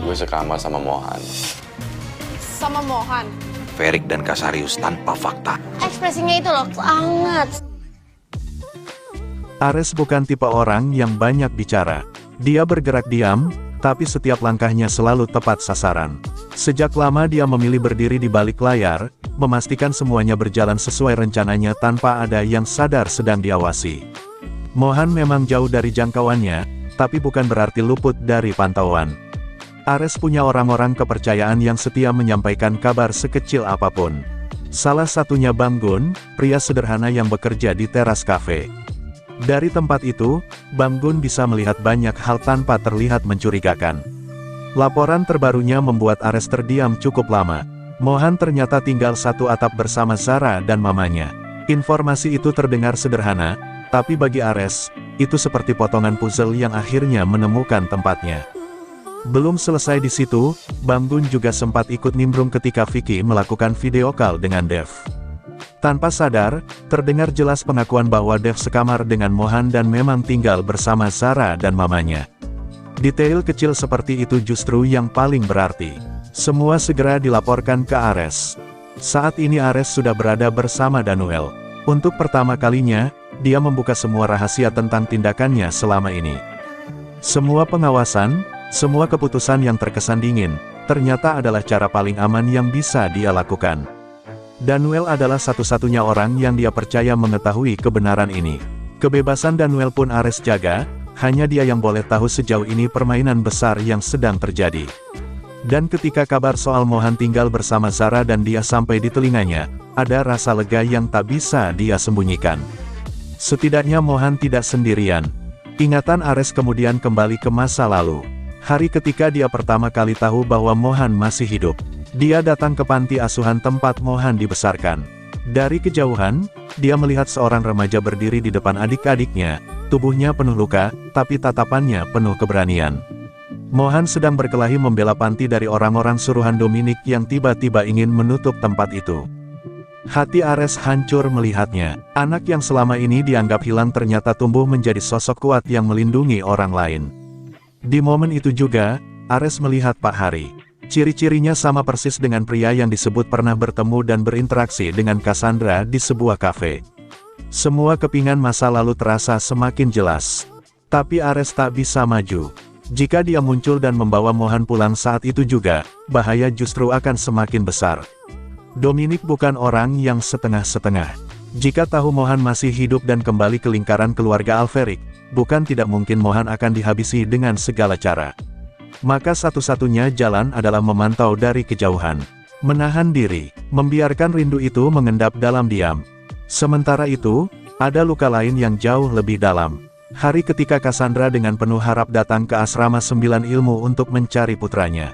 Gue sekamar sama Mohan. Sama Mohan. Ferik dan Kasarius tanpa fakta. Ekspresinya itu loh, sangat. Ares bukan tipe orang yang banyak bicara. Dia bergerak diam, tapi setiap langkahnya selalu tepat sasaran. Sejak lama dia memilih berdiri di balik layar, memastikan semuanya berjalan sesuai rencananya tanpa ada yang sadar sedang diawasi. Mohan memang jauh dari jangkauannya, tapi bukan berarti luput dari pantauan. Ares punya orang-orang kepercayaan yang setia menyampaikan kabar sekecil apapun. Salah satunya Bang Gun, pria sederhana yang bekerja di teras kafe. Dari tempat itu, Bang Gun bisa melihat banyak hal tanpa terlihat mencurigakan. Laporan terbarunya membuat Ares terdiam cukup lama. Mohan ternyata tinggal satu atap bersama Zara dan mamanya. Informasi itu terdengar sederhana, tapi bagi Ares, itu seperti potongan puzzle yang akhirnya menemukan tempatnya. Belum selesai di situ, Bang Gun juga sempat ikut nimbrung ketika Vicky melakukan video call dengan Dev. Tanpa sadar, terdengar jelas pengakuan bahwa Dev sekamar dengan Mohan dan memang tinggal bersama Zara dan mamanya. Detail kecil seperti itu justru yang paling berarti. Semua segera dilaporkan ke Ares. Saat ini Ares sudah berada bersama Daniel. Untuk pertama kalinya, dia membuka semua rahasia tentang tindakannya selama ini. Semua pengawasan, semua keputusan yang terkesan dingin, ternyata adalah cara paling aman yang bisa dia lakukan. Daniel adalah satu-satunya orang yang dia percaya mengetahui kebenaran ini. Kebebasan Daniel pun Ares jaga, hanya dia yang boleh tahu sejauh ini permainan besar yang sedang terjadi. Dan ketika kabar soal Mohan tinggal bersama Zara dan dia sampai di telinganya, ada rasa lega yang tak bisa dia sembunyikan. Setidaknya Mohan tidak sendirian. Ingatan Ares kemudian kembali ke masa lalu. Hari ketika dia pertama kali tahu bahwa Mohan masih hidup. Dia datang ke panti asuhan tempat Mohan dibesarkan. Dari kejauhan, dia melihat seorang remaja berdiri di depan adik-adiknya, tubuhnya penuh luka, tapi tatapannya penuh keberanian. Mohan sedang berkelahi membela panti dari orang-orang suruhan Dominic yang tiba-tiba ingin menutup tempat itu. Hati Ares hancur melihatnya. Anak yang selama ini dianggap hilang ternyata tumbuh menjadi sosok kuat yang melindungi orang lain. Di momen itu juga, Ares melihat Pak Hari. Ciri-cirinya sama persis dengan pria yang disebut pernah bertemu dan berinteraksi dengan Cassandra di sebuah kafe. Semua kepingan masa lalu terasa semakin jelas. Tapi Ares tak bisa maju. Jika dia muncul dan membawa Mohan pulang saat itu juga, bahaya justru akan semakin besar. Dominic bukan orang yang setengah-setengah. Jika tahu Mohan masih hidup dan kembali ke lingkaran keluarga Alferic, bukan tidak mungkin Mohan akan dihabisi dengan segala cara. Maka satu-satunya jalan adalah memantau dari kejauhan. Menahan diri, membiarkan rindu itu mengendap dalam diam. Sementara itu, ada luka lain yang jauh lebih dalam. Hari ketika Cassandra dengan penuh harap datang ke asrama 9 ilmu untuk mencari putranya.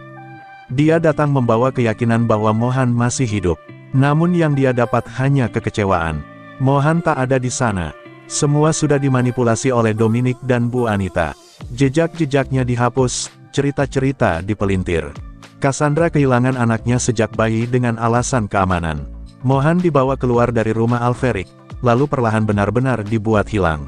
Dia datang membawa keyakinan bahwa Mohan masih hidup. Namun yang dia dapat hanya kekecewaan. Mohan tak ada di sana. Semua sudah dimanipulasi oleh Dominic dan Bu Anita. Jejak-jejaknya dihapus, cerita-cerita dipelintir. Cassandra kehilangan anaknya sejak bayi dengan alasan keamanan. Mohan dibawa keluar dari rumah Alferic, lalu perlahan benar-benar dibuat hilang.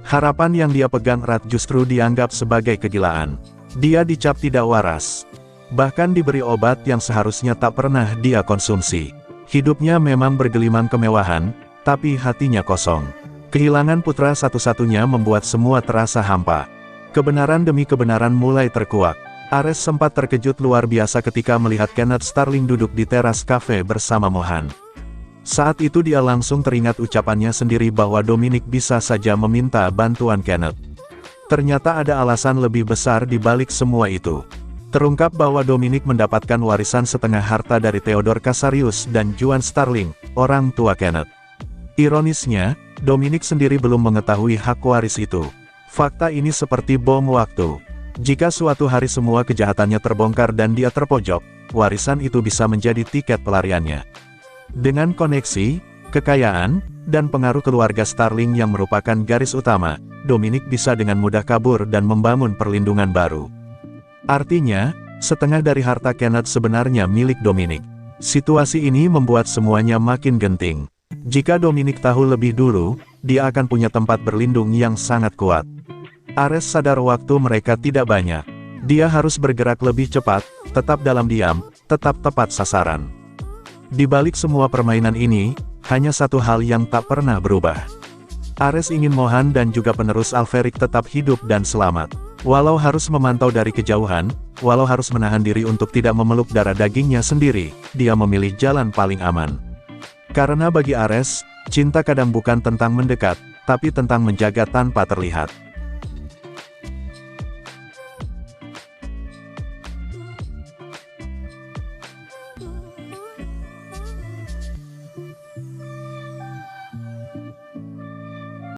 Harapan yang dia pegang erat justru dianggap sebagai kegilaan. Dia dicap tidak waras. Bahkan diberi obat yang seharusnya tak pernah dia konsumsi. Hidupnya memang bergelimang kemewahan, tapi hatinya kosong. Kehilangan putra satu-satunya membuat semua terasa hampa. Kebenaran demi kebenaran mulai terkuak. Ares sempat terkejut luar biasa ketika melihat Kenneth Starling duduk di teras kafe bersama Mohan. Saat itu dia langsung teringat ucapannya sendiri bahwa Dominic bisa saja meminta bantuan Kenneth. Ternyata ada alasan lebih besar di balik semua itu. Terungkap bahwa Dominic mendapatkan warisan setengah harta dari Theodore Casarius dan Juan Starling, orang tua Kenneth. Ironisnya, Dominic sendiri belum mengetahui hak waris itu. Fakta ini seperti bom waktu. Jika suatu hari semua kejahatannya terbongkar dan dia terpojok, warisan itu bisa menjadi tiket pelariannya. Dengan koneksi, kekayaan, dan pengaruh keluarga Starling yang merupakan garis utama, Dominic bisa dengan mudah kabur dan membangun perlindungan baru. Artinya, setengah dari harta Kenneth sebenarnya milik Dominic. Situasi ini membuat semuanya makin genting. Jika Dominic tahu lebih dulu, dia akan punya tempat berlindung yang sangat kuat. Ares sadar waktu mereka tidak banyak. Dia harus bergerak lebih cepat, tetap dalam diam, tetap tepat sasaran. Di balik semua permainan ini, hanya satu hal yang tak pernah berubah. Ares ingin Mohan dan juga penerus Alpheric tetap hidup dan selamat. Walau harus memantau dari kejauhan, walau harus menahan diri untuk tidak memeluk darah dagingnya sendiri, dia memilih jalan paling aman. Karena bagi Ares, cinta kadang bukan tentang mendekat, tapi tentang menjaga tanpa terlihat.